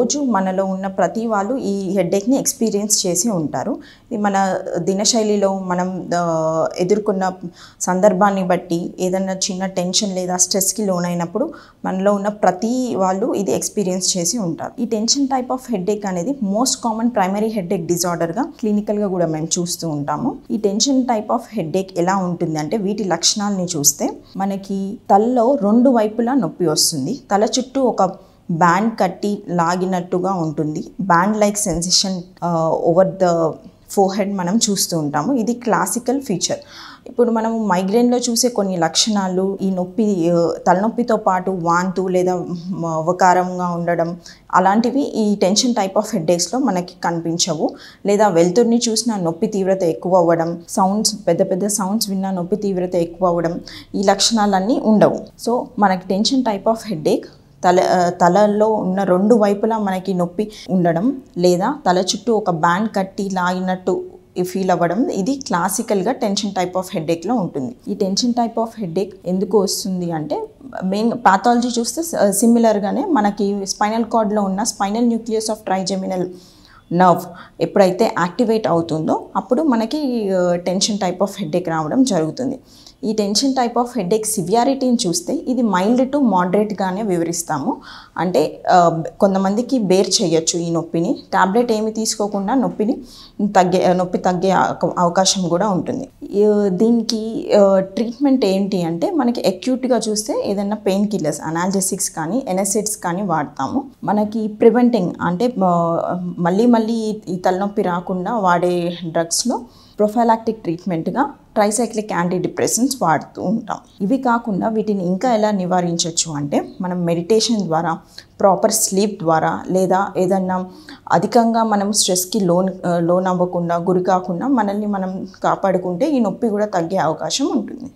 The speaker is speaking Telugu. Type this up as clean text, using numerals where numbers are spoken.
రోజు మనలో ఉన్న ప్రతి వాళ్ళు ఈ హెడేక్ని ఎక్స్పీరియన్స్ చేసి ఉంటారు. ఇది మన దినశైలిలో మనం ఎదుర్కొన్న సందర్భాన్ని బట్టి ఏదైనా చిన్న టెన్షన్ లేదా స్ట్రెస్కి లోనైనప్పుడు మనలో ఉన్న ప్రతి వాళ్ళు ఇది ఎక్స్పీరియన్స్ చేసి ఉంటారు. ఈ టెన్షన్ టైప్ ఆఫ్ హెడేక్ అనేది మోస్ట్ కామన్ ప్రైమరీ హెడేక్ డిజార్డర్గా క్లినికల్గా కూడా మేము చూస్తూ ఉంటాము. ఈ టెన్షన్ టైప్ ఆఫ్ హెడేక్ ఎలా ఉంటుంది అంటే వీటి లక్షణాలని చూస్తే మనకి తలలో రెండు వైపులా నొప్పి వస్తుంది. తల చుట్టూ ఒక బ్యాండ్ కట్టి లాగినట్టుగా ఉంటుంది. Band like sensation over the forehead మనం చూస్తూ ఉంటాము. ఇది క్లాసికల్ ఫీచర్. ఇప్పుడు మనము మైగ్రేన్లో చూసే కొన్ని లక్షణాలు ఈ నొప్పి తలనొప్పితో పాటు వాంతు లేదా వకారంగా ఉండడం అలాంటివి ఈ టెన్షన్ టైప్ ఆఫ్ హెడేక్స్లో మనకి కనిపించవు. లేదా వెలుతురుని చూసిన నొప్పి తీవ్రత ఎక్కువ అవ్వడం, పెద్ద పెద్ద సౌండ్స్ విన్న నొప్పి తీవ్రత ఎక్కువ అవ్వడం, ఈ లక్షణాలన్నీ ఉండవు. సో మనకి టెన్షన్ టైప్ ఆఫ్ హెడేక్ తలలో ఉన్న రెండు వైపులా మనకి నొప్పి ఉండడం లేదా తల చుట్టూ ఒక బ్యాండ్ కట్టి లాగినట్టు ఫీల్ అవ్వడం, ఇది క్లాసికల్గా టెన్షన్ టైప్ ఆఫ్ హెడేక్లో ఉంటుంది. ఈ టెన్షన్ టైప్ ఆఫ్ హెడేక్ ఎందుకు వస్తుంది అంటే మెయిన్ పాథాలజీ చూస్తే సిమిలర్గానే మనకి స్పైనల్ కార్డ్లో ఉన్న spinal nucleus of trigeminal nerve ఎప్పుడైతే యాక్టివేట్ అవుతుందో అప్పుడు మనకి టెన్షన్ టైప్ ఆఫ్ హెడేక్ రావడం జరుగుతుంది. ఈ టెన్షన్ టైప్ ఆఫ్ హెడేక్ సివియారిటీని చూస్తే ఇది మైల్డ్ టు మోడరేట్గానే వివరిస్తాము. అంటే కొంతమందికి బేర్ చేయొచ్చు ఈ నొప్పిని. టాబ్లెట్ ఏమి తీసుకోకుండా నొప్పి తగ్గే అవకాశం కూడా ఉంటుంది. దీనికి ట్రీట్మెంట్ ఏంటి అంటే మనకి అక్యూట్గా చూస్తే ఏదైనా పెయిన్ కిల్లర్స్, అనాల్జెసిక్స్ కానీ ఎనెసిడ్స్ కానీ వాడతాము. మనకి ప్రివెంటింగ్ అంటే మళ్ళీ ఈ తలనొప్పి రాకుండా వాడే డ్రగ్స్లో ప్రొఫైలాక్టిక్ ట్రీట్మెంట్గా ట్రైసైక్లిక్ యాంటీ డిప్రెసెంట్స్ వాడుతూ ఉంటాం. ఇవి కాకుండా వీటిని ఇంకా ఎలా నివారించవచ్చు అంటే మనం మెడిటేషన్ ద్వారా, ప్రాపర్ స్లీప్ ద్వారా లేదా ఏదన్నా అధికంగా మనం స్ట్రెస్కి లోన్ అవ్వకుండా, గురి కాకుండా మనల్ని మనం కాపాడుకుంటే ఈ నొప్పి కూడా తగ్గే అవకాశం ఉంటుంది.